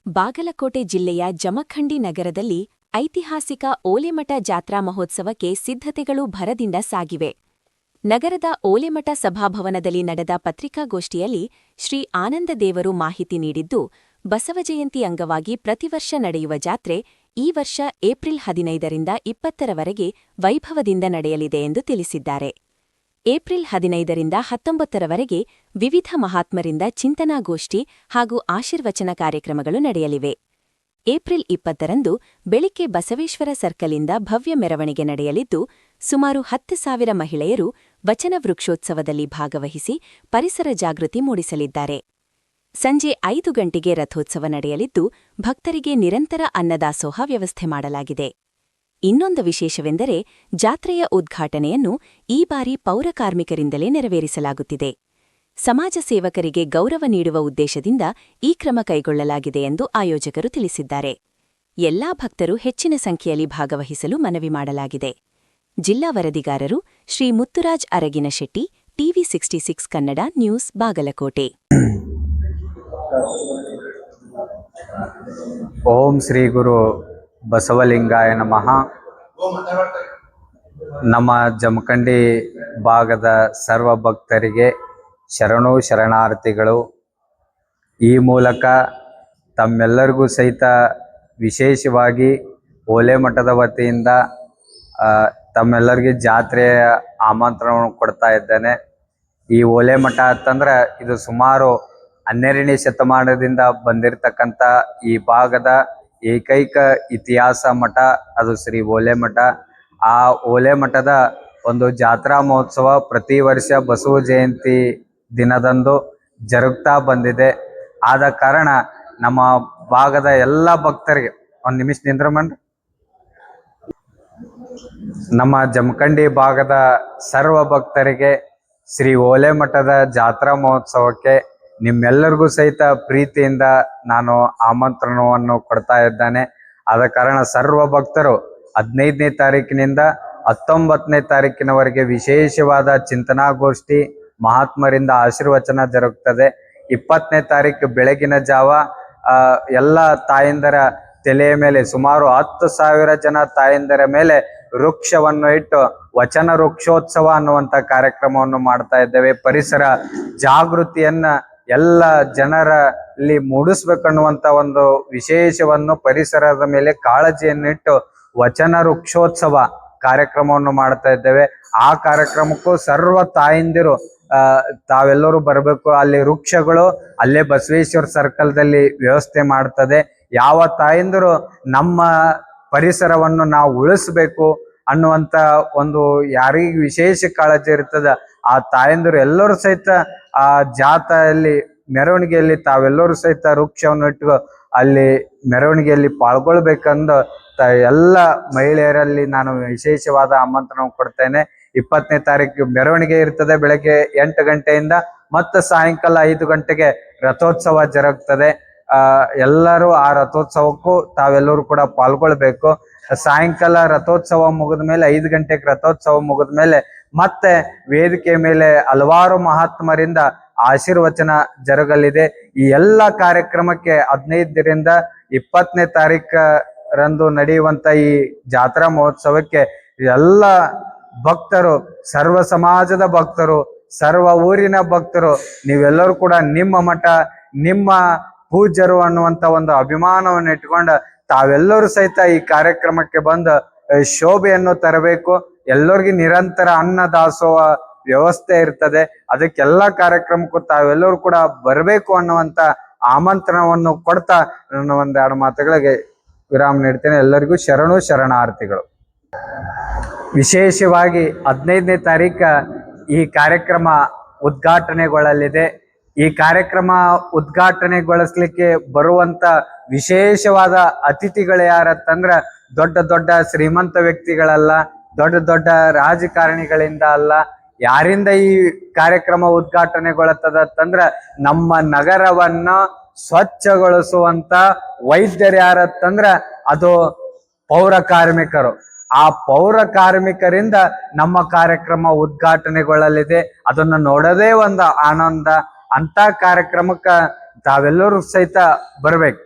ಬಾಗಲಕೋಟೆ ಜಿಲ್ಲೆಯ ಜಮಖಂಡಿ ನಗರದಲ್ಲಿ ಐತಿಹಾಸಿಕ ಓಲೆಮಠ ಜಾತ್ರಾ ಮಹೋತ್ಸವಕ್ಕೆ ಸಿದ್ಧತೆಗಳು ಭರದಿಂದ ಸಾಗಿವೆ. ನಗರದ ಓಲೆಮಠ ಸಭಾಭವನದಲ್ಲಿ ನಡೆದ ಪತ್ರಿಕಾಗೋಷ್ಠಿಯಲ್ಲಿ ಶ್ರೀ ಆನಂದದೇವರು ಮಾಹಿತಿ ನೀಡಿದ್ದು, ಬಸವಜಯಂತಿ ಅಂಗವಾಗಿ ಪ್ರತಿವರ್ಷ ನಡೆಯುವ ಜಾತ್ರೆ ಈ ವರ್ಷ ಏಪ್ರಿಲ್ 15ರಿಂದ 20ರವರೆಗೆ ವೈಭವದಿಂದ ನಡೆಯಲಿದೆ ಎಂದು ತಿಳಿಸಿದ್ದಾರೆ. ಏಪ್ರಿಲ್ 15ರಿಂದ 19ರವರೆಗೆ ವಿವಿಧ ಮಹಾತ್ಮರಿಂದ ಚಿಂತನಾಗೋಷ್ಠಿ ಹಾಗೂ ಆಶೀರ್ವಚನ ಕಾರ್ಯಕ್ರಮಗಳು ನಡೆಯಲಿವೆ. ಏಪ್ರಿಲ್ 20ರಂದು ಬೆಳಿಗ್ಗೆ ಬಸವೇಶ್ವರ ಸರ್ಕಲ್ನಿಂದ ಭವ್ಯ ಮೆರವಣಿಗೆ ನಡೆಯಲಿದ್ದು, ಸುಮಾರು 10,000 ಮಹಿಳೆಯರು ವಚನ ವೃಕ್ಷೋತ್ಸವದಲ್ಲಿ ಭಾಗವಹಿಸಿ ಪರಿಸರ ಜಾಗೃತಿ ಮೂಡಿಸಲಿದ್ದಾರೆ. ಸಂಜೆ 5 ಗಂಟೆಗೆ ರಥೋತ್ಸವ ನಡೆಯಲಿದ್ದು, ಭಕ್ತರಿಗೆ ನಿರಂತರ ಅನ್ನದಾಸೋಹ ವ್ಯವಸ್ಥೆ ಮಾಡಲಾಗಿದೆ. ಇನ್ನೊಂದು ವಿಶೇಷವೆಂದರೆ, ಜಾತ್ರೆಯ ಉದ್ಘಾಟನೆಯನ್ನು ಈ ಬಾರಿ ಪೌರ ಕಾರ್ಮಿಕರಿಂದಲೇ ನೆರವೇರಿಸಲಾಗುತ್ತಿದೆ. ಸಮಾಜ ಸೇವಕರಿಗೆ ಗೌರವ ನೀಡುವ ಉದ್ದೇಶದಿಂದ ಈ ಕ್ರಮ ಕೈಗೊಳ್ಳಲಾಗಿದೆ ಎಂದು ಆಯೋಜಕರು ತಿಳಿಸಿದ್ದಾರೆ. ಎಲ್ಲಾ ಭಕ್ತರು ಹೆಚ್ಚಿನ ಸಂಖ್ಯೆಯಲ್ಲಿ ಭಾಗವಹಿಸಲು ಮನವಿ ಮಾಡಲಾಗಿದೆ. ಜಿಲ್ಲಾ ವರದಿಗಾರರು ಶ್ರೀ ಮುತ್ತುರಾಜ್ ಅರಗಿನಶೆಟ್ಟಿ, ಟಿವಿ 66 ಕನ್ನಡ ನ್ಯೂಸ್, ಬಾಗಲಕೋಟೆ. ಓಂ ಶ್ರೀ ಗುರು ಬಸವಲಿಂಗಾಯ ನಮಃ. ನಮ್ಮ ಜಮಖಂಡಿ ಭಾಗದ ಸರ್ವ ಭಕ್ತರಿಗೆ ಶರಣು ಶರಣಾರ್ಥಿಗಳು. ಈ ಮೂಲಕ ತಮ್ಮೆಲ್ಲರಿಗೂ ಸಹಿತ ವಿಶೇಷವಾಗಿ ಓಲೆಮಠದ ವತಿಯಿಂದ ತಮ್ಮೆಲ್ಲರಿಗೆ ಜಾತ್ರೆಯ ಆಮಂತ್ರಣವನ್ನು ಕೊಡ್ತಾ ಇದ್ದೇನೆ. ಈ ಓಲೆಮಠ ಅಂತಂದ್ರೆ ಇದು ಸುಮಾರು 12ನೇ ಶತಮಾನದಿಂದ ಬಂದಿರತಕ್ಕಂಥ ಈ ಭಾಗದ ಏಕೈಕ ಇತಿಹಾಸ ಮಠ ಅದು ಶ್ರೀ ಓಲೆಮಠ. ಆ ಓಲೆಮಠದ ಒಂದು ಜಾತ್ರಾ ಮಹೋತ್ಸವ ಪ್ರತಿ ವರ್ಷ ಬಸವ ಜಯಂತಿ ದಿನದಂದು ಜರುಗ್ತಾ ಬಂದಿದೆ. ಆದ ಕಾರಣ ನಮ್ಮ ಭಾಗದ ಎಲ್ಲ ಭಕ್ತರಿಗೆ ಒಂದು ನಿಮಿಷ ನಿಂದ್ರಮನ್ರಿ. ನಮ್ಮ ಜಮಖಂಡಿ ಭಾಗದ ಸರ್ವ ಭಕ್ತರಿಗೆ ಶ್ರೀ ಓಲೆಮಠದ ಜಾತ್ರಾ ಮಹೋತ್ಸವಕ್ಕೆ ನಿಮ್ಮೆಲ್ಲರಿಗೂ ಸಹಿತ ಪ್ರೀತಿಯಿಂದ ನಾನು ಆಮಂತ್ರಣವನ್ನು ಕೊಡ್ತಾ ಇದ್ದೇನೆ. ಆದ ಕಾರಣ ಸರ್ವ ಭಕ್ತರು 15ನೇ ತಾರೀಕಿನಿಂದ 19ನೇ ತಾರೀಕಿನವರೆಗೆ ವಿಶೇಷವಾದ ಚಿಂತನಾಗೋಷ್ಠಿ, ಮಹಾತ್ಮರಿಂದ ಆಶೀರ್ವಚನ ಜರುಗುತ್ತದೆ. 20ನೇ ತಾರೀಕು ಬೆಳಗಿನ ಜಾವ ಎಲ್ಲ ತಾಯಂದರ ತಲೆಯ ಮೇಲೆ ಸುಮಾರು 10,000 ಜನ ತಾಯಂದರ ಮೇಲೆ ವೃಕ್ಷವನ್ನು ಇಟ್ಟು ವಚನ ವೃಕ್ಷೋತ್ಸವ ಅನ್ನುವಂಥ ಕಾರ್ಯಕ್ರಮವನ್ನು ಮಾಡ್ತಾ ಇದ್ದೇವೆ. ಪರಿಸರ ಜಾಗೃತಿಯನ್ನ ಎಲ್ಲ ಜನರಲ್ಲಿ ಮೂಡಿಸ್ಬೇಕನ್ನುವಂಥ ಒಂದು ವಿಶೇಷವನ್ನು, ಪರಿಸರದ ಮೇಲೆ ಕಾಳಜಿಯನ್ನಿಟ್ಟು ವಚನ ವೃಕ್ಷೋತ್ಸವ ಕಾರ್ಯಕ್ರಮವನ್ನು ಮಾಡ್ತಾ ಇದ್ದೇವೆ. ಆ ಕಾರ್ಯಕ್ರಮಕ್ಕೂ ಸರ್ವ ತಾಯಂದಿರು ತಾವೆಲ್ಲರೂ ಬರಬೇಕು. ಅಲ್ಲಿ ವೃಕ್ಷಗಳು ಅಲ್ಲೇ ಬಸವೇಶ್ವರ ಸರ್ಕಲ್ದಲ್ಲಿ ವ್ಯವಸ್ಥೆ ಮಾಡ್ತದೆ. ಯಾವ ತಾಯಂದಿರು ನಮ್ಮ ಪರಿಸರವನ್ನು ನಾವು ಉಳಿಸ್ಬೇಕು ಅನ್ನುವಂಥ ಒಂದು ಯಾರಿಗೆ ವಿಶೇಷ ಕಾಳಜಿ ಇರ್ತದೆ ಆ ತಾಯಂದಿರು ಎಲ್ಲರೂ ಸಹಿತ ಆ ಜಾಥಾದಲ್ಲಿ ಮೆರವಣಿಗೆಯಲ್ಲಿ ತಾವೆಲ್ಲರೂ ಸಹಿತ ವೃಕ್ಷವನ್ನು ಇಟ್ಟು ಅಲ್ಲಿ ಮೆರವಣಿಗೆಯಲ್ಲಿ ಪಾಲ್ಗೊಳ್ಬೇಕಂದು ಎಲ್ಲ ಮಹಿಳೆಯರಲ್ಲಿ ನಾನು ವಿಶೇಷವಾದ ಆಮಂತ್ರಣ ಕೊಡ್ತೇನೆ. 20ನೇ ತಾರೀಕು ಮೆರವಣಿಗೆ ಇರ್ತದೆ. ಬೆಳಗ್ಗೆ 8 ಗಂಟೆಯಿಂದ ಮತ್ತು ಸಾಯಂಕಾಲ 5 ಗಂಟೆಗೆ ರಥೋತ್ಸವ ಜರುಗ್ತದೆ. ಎಲ್ಲರೂ ಆ ರಥೋತ್ಸವಕ್ಕೂ ತಾವೆಲ್ಲರೂ ಕೂಡ ಪಾಲ್ಗೊಳ್ಬೇಕು. ಸಾಯಂಕಾಲ ರಥೋತ್ಸವ ಮುಗಿದ ಮೇಲೆ 5 ಗಂಟೆಗೆ ರಥೋತ್ಸವ ಮುಗಿದ ಮೇಲೆ ಮತ್ತೆ ವೇದಿಕೆ ಮೇಲೆ ಹಲವಾರು ಮಹಾತ್ಮರಿಂದ ಆಶೀರ್ವಚನ ಜರುಗಲಿದೆ. ಈ ಎಲ್ಲ ಕಾರ್ಯಕ್ರಮಕ್ಕೆ 15ರಿಂದ 20ನೇ ತಾರೀಕರಂದು ನಡೆಯುವಂತ ಈ ಜಾತ್ರಾ ಮಹೋತ್ಸವಕ್ಕೆ ಎಲ್ಲ ಭಕ್ತರು, ಸರ್ವ ಸಮಾಜದ ಭಕ್ತರು, ಸರ್ವ ಊರಿನ ಭಕ್ತರು ನೀವೆಲ್ಲರೂ ಕೂಡ ನಿಮ್ಮ ಮಠ, ನಿಮ್ಮ ಪೂಜ್ಯರು ಅನ್ನುವಂಥ ಒಂದು ಅಭಿಮಾನವನ್ನು ಇಟ್ಕೊಂಡು ತಾವೆಲ್ಲರೂ ಸಹಿತ ಈ ಕಾರ್ಯಕ್ರಮಕ್ಕೆ ಬಂದು ಶೋಭೆಯನ್ನು ತರಬೇಕು. ಎಲ್ಲರಿಗೂ ನಿರಂತರ ಅನ್ನದಾಸೋಹ ವ್ಯವಸ್ಥೆ ಇರ್ತದೆ. ಅದಕ್ಕೆಲ್ಲ ಕಾರ್ಯಕ್ರಮಕ್ಕೂ ತಾವೆಲ್ಲರೂ ಕೂಡ ಬರಬೇಕು ಅನ್ನುವಂಥ ಆಮಂತ್ರಣವನ್ನು ಕೊಡ್ತಾ ನನ್ನ 1-2 ಮಾತುಗಳಿಗೆ ವಿರಾಮ ನೀಡ್ತೇನೆ. ಎಲ್ಲರಿಗೂ ಶರಣು ಶರಣಾರ್ಥಿಗಳು. ವಿಶೇಷವಾಗಿ 15ನೇ ತಾರೀಕು ಈ ಕಾರ್ಯಕ್ರಮ ಉದ್ಘಾಟನೆಗೊಳ್ಳಲಿದೆ. ಈ ಕಾರ್ಯಕ್ರಮ ಉದ್ಘಾಟನೆಗೊಳಿಸ್ಲಿಕ್ಕೆ ಬರುವಂತ ವಿಶೇಷವಾದ ಅತಿಥಿಗಳು ಯಾರಂತಂದ್ರೆ ದೊಡ್ಡ ದೊಡ್ಡ ಶ್ರೀಮಂತ ವ್ಯಕ್ತಿಗಳಲ್ಲ, ದೊಡ್ಡ ದೊಡ್ಡ ರಾಜಕಾರಣಿಗಳಿಂದ ಅಲ್ಲ. ಯಾರಿಂದ ಈ ಕಾರ್ಯಕ್ರಮ ಉದ್ಘಾಟನೆಗೊಳ್ಳುತ್ತದಂದ್ರೆ ನಮ್ಮ ನಗರವನ್ನ ಸ್ವಚ್ಛಗೊಳಿಸುವಂತ ವೈದ್ಯರು ಯಾರಂತಂದ್ರೆ ಅದು ಪೌರ ಕಾರ್ಮಿಕರು. ಆ ಪೌರ ಕಾರ್ಮಿಕರಿಂದ ನಮ್ಮ ಕಾರ್ಯಕ್ರಮ ಉದ್ಘಾಟನೆಗೊಳ್ಳಲಿದೆ. ಅದನ್ನು ನೋಡೋದೇ ಒಂದು ಆನಂದ. ಅಂತ ಕಾರ್ಯಕ್ರಮಕ್ಕೆ ತಾವೆಲ್ಲರೂ ಸಹಿತ ಬರ್ಬೇಕು.